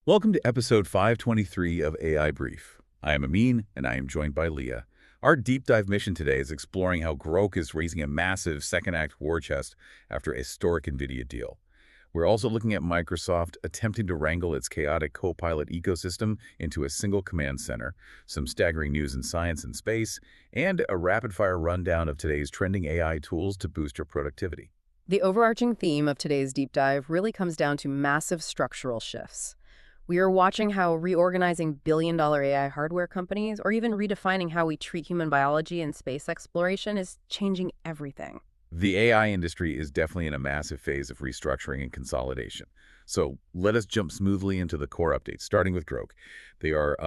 Welcome to episode 523 of AI Brief. I am Amin, and I am joined by Leah. Our deep dive mission today is exploring how Groq is raising a massive second-act war chest after a historic NVIDIA deal. We're also looking at Microsoft attempting to wrangle its chaotic Copilot ecosystem into a single command center, some staggering news in science and space, and a rapid-fire rundown of today's trending AI tools to boost your productivity. The overarching theme of today's deep dive really comes down to massive structural shifts. We are watching how reorganizing billion-dollar AI hardware companies, or even redefining how we treat human biology and space exploration, is changing everything. The AI industry is definitely in a massive phase of restructuring and consolidation. So let us jump smoothly into the core updates, starting with Groq. They are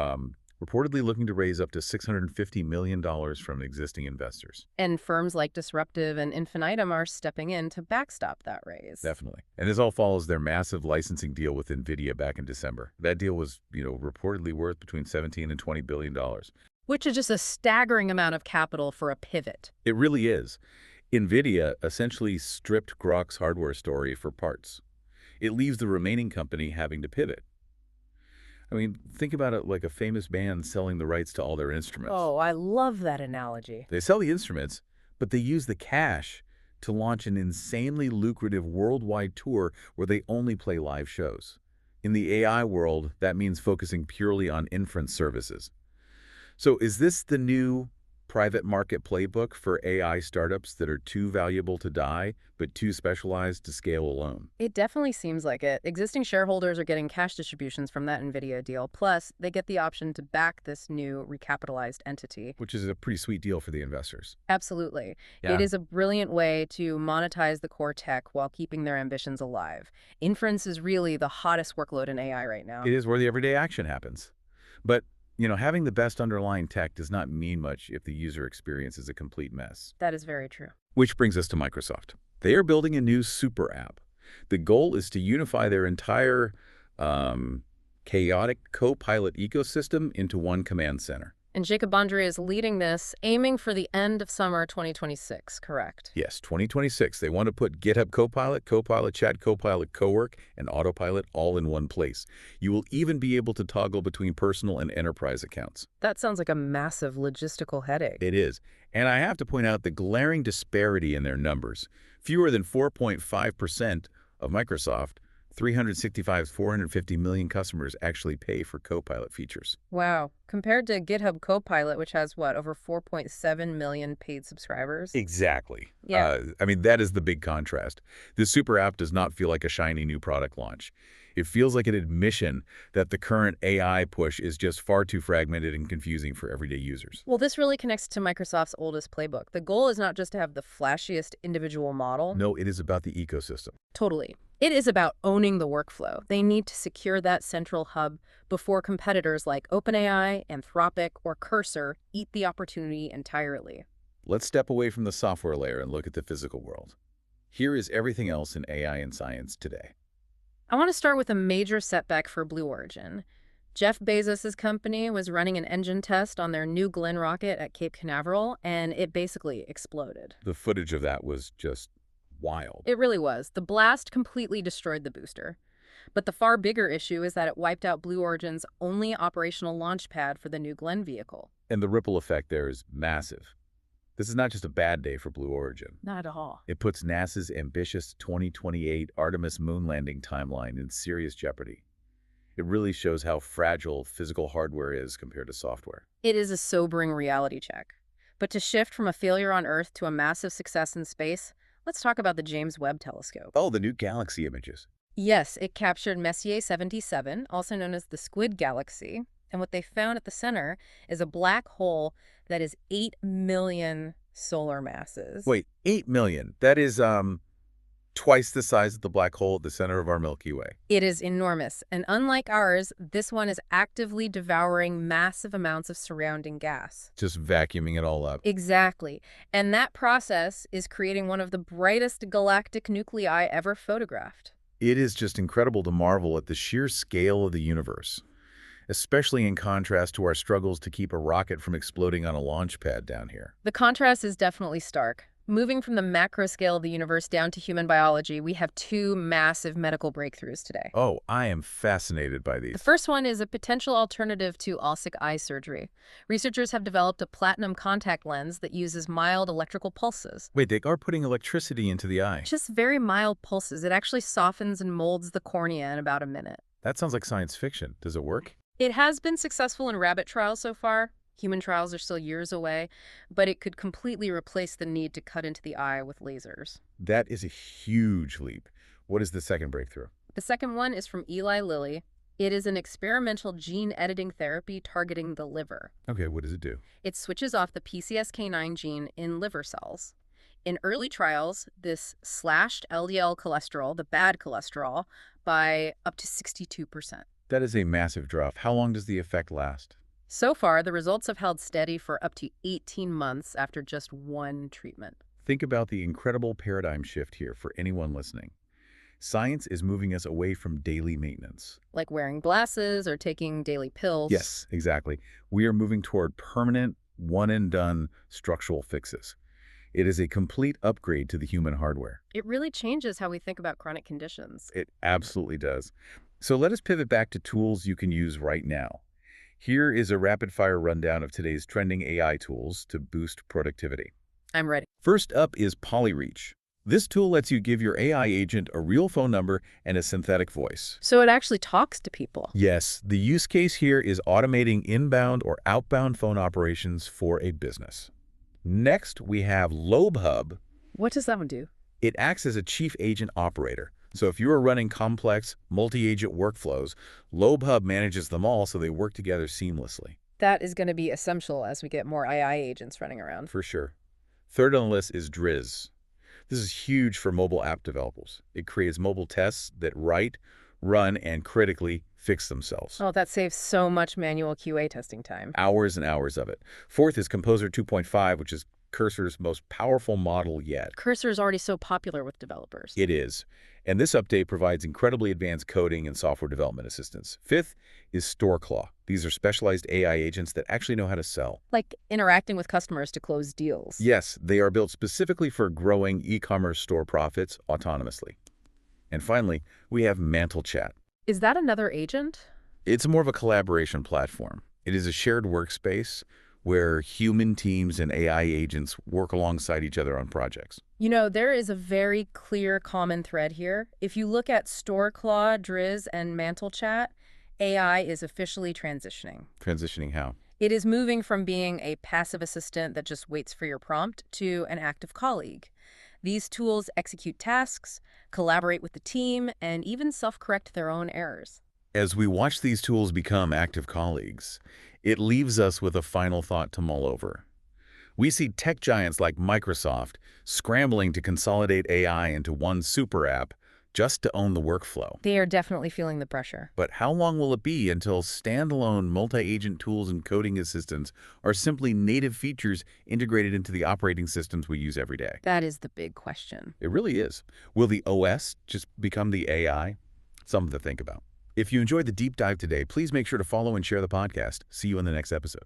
reportedly looking to raise up to $650 million from existing investors. And firms like Disruptive and Infinitum are stepping in to backstop that raise. Definitely. And this all follows their massive licensing deal with NVIDIA back in December. That deal was, reportedly worth between $17 and $20 billion. Which is just a staggering amount of capital for a pivot. It really is. NVIDIA essentially stripped Groq's hardware story for parts. It leaves the remaining company having to pivot. I mean, think about it like a famous band selling the rights to all their instruments. Oh, I love that analogy. They sell the instruments, but they use the cash to launch an insanely lucrative worldwide tour where they only play live shows. In the AI world, that means focusing purely on inference services. So is this the new private market playbook for AI startups that are too valuable to die, but too specialized to scale alone? It definitely seems like it. Existing shareholders are getting cash distributions from that NVIDIA deal. Plus, they get the option to back this new recapitalized entity. Which is a pretty sweet deal for the investors. Absolutely. Yeah. It is a brilliant way to monetize the core tech while keeping their ambitions alive. Inference is really the hottest workload in AI right now. It is where the everyday action happens. But having the best underlying tech does not mean much if the user experience is a complete mess. That is very true. Which brings us to Microsoft. They are building a new super app. The goal is to unify their entire chaotic Copilot ecosystem into one command center. And Jacob Bondry is leading this, aiming for the end of summer 2026, correct? Yes, 2026. They want to put GitHub Copilot, Copilot Chat, Copilot Cowork, and Autopilot all in one place. You will even be able to toggle between personal and enterprise accounts. That sounds like a massive logistical headache. It is. And I have to point out the glaring disparity in their numbers. Fewer than 4.5% of Microsoft 450 million customers actually pay for Copilot features. Wow. Compared to GitHub Copilot, which has, over 4.7 million paid subscribers? Exactly. Yeah. That is the big contrast. This super app does not feel like a shiny new product launch. It feels like an admission that the current AI push is just far too fragmented and confusing for everyday users. Well, this really connects to Microsoft's oldest playbook. The goal is not just to have the flashiest individual model. No, it is about the ecosystem. Totally. It is about owning the workflow. They need to secure that central hub before competitors like OpenAI, Anthropic, or Cursor eat the opportunity entirely. Let's step away from the software layer and look at the physical world. Here is everything else in AI and science today. I want to start with a major setback for Blue Origin. Jeff Bezos' company was running an engine test on their New Glenn rocket at Cape Canaveral, and it basically exploded. The footage of that was just wild. It really was. The blast completely destroyed the booster. But the far bigger issue is that it wiped out Blue Origin's only operational launch pad for the New Glenn vehicle. And the ripple effect there is massive. This is not just a bad day for Blue Origin. Not at all. It puts NASA's ambitious 2028 Artemis moon landing timeline in serious jeopardy. It really shows how fragile physical hardware is compared to software. It is a sobering reality check. But to shift from a failure on Earth to a massive success in space, let's talk about the James Webb Telescope. Oh, the new galaxy images. Yes, it captured Messier 77, also known as the Squid Galaxy. And what they found at the center is a black hole that is 8 million solar masses. Wait, 8 million? That is twice the size of the black hole at the center of our Milky Way. It is enormous. And unlike ours, this one is actively devouring massive amounts of surrounding gas. Just vacuuming it all up. Exactly. And that process is creating one of the brightest galactic nuclei ever photographed. It is just incredible to marvel at the sheer scale of the universe, especially in contrast to our struggles to keep a rocket from exploding on a launch pad down here. The contrast is definitely stark. Moving from the macro scale of the universe down to human biology, we have two massive medical breakthroughs today. Oh, I am fascinated by The these. first one is a potential alternative to LASIK eye surgery. Researchers have developed a platinum contact lens that uses mild electrical pulses. Wait, they are putting electricity into the eye. Just very mild pulses. It actually softens and molds the cornea in about a minute. That sounds like science fiction. Does it work? It has been successful in rabbit trials so far. Human trials are still years away, but it could completely replace the need to cut into the eye with lasers. That is a huge leap. What is the second breakthrough? The second one is from Eli Lilly. It is an experimental gene editing therapy targeting the liver. Okay, what does it do? It switches off the PCSK9 gene in liver cells. In early trials, this slashed LDL cholesterol, the bad cholesterol, by up to 62%. That is a massive drop. How long does the effect last? So far, the results have held steady for up to 18 months after just one treatment. Think about the incredible paradigm shift here for anyone listening. Science is moving us away from daily maintenance. Like wearing glasses or taking daily pills. Yes, exactly. We are moving toward permanent, one-and-done structural fixes. It is a complete upgrade to the human hardware. It really changes how we think about chronic conditions. It absolutely does. So let us pivot back to tools you can use right now. Here is a rapid-fire rundown of today's trending AI tools to boost productivity. I'm ready. First up is PolyReach. This tool lets you give your AI agent a real phone number and a synthetic voice. So it actually talks to people. Yes, the use case here is automating inbound or outbound phone operations for a business. Next, we have LobeHub. What does that one do? It acts as a chief agent operator. So if you are running complex, multi-agent workflows, LobeHub manages them all so they work together seamlessly. That is going to be essential as we get more AI agents running around. For sure. Third on the list is Driz. This is huge for mobile app developers. It creates mobile tests that write, run, and critically fix themselves. Oh, that saves so much manual QA testing time. Hours and hours of it. Fourth is Composer 2.5, which is Cursor's most powerful model yet. Cursor is already so popular with developers. It is. And this update provides incredibly advanced coding and software development assistance. Fifth is StoreClaw. These are specialized AI agents that actually know how to sell. Like interacting with customers to close deals. Yes, they are built specifically for growing e-commerce store profits autonomously. And finally, we have MantleChat. Is that another agent? It's more of a collaboration platform. It is a shared workspace where human teams and AI agents work alongside each other on projects. You know, there is a very clear common thread here. If you look at StoreClaw, Driz, and MantleChat, AI is officially transitioning. Transitioning how? It is moving from being a passive assistant that just waits for your prompt to an active colleague. These tools execute tasks, collaborate with the team, and even self-correct their own errors. As we watch these tools become active colleagues, it leaves us with a final thought to mull over. We see tech giants like Microsoft scrambling to consolidate AI into one super app just to own the workflow. They are definitely feeling the pressure. But how long will it be until standalone multi-agent tools and coding assistants are simply native features integrated into the operating systems we use every day? That is the big question. It really is. Will the OS just become the AI? Something to think about. If you enjoyed the deep dive today, please make sure to follow and share the podcast. See you in the next episode.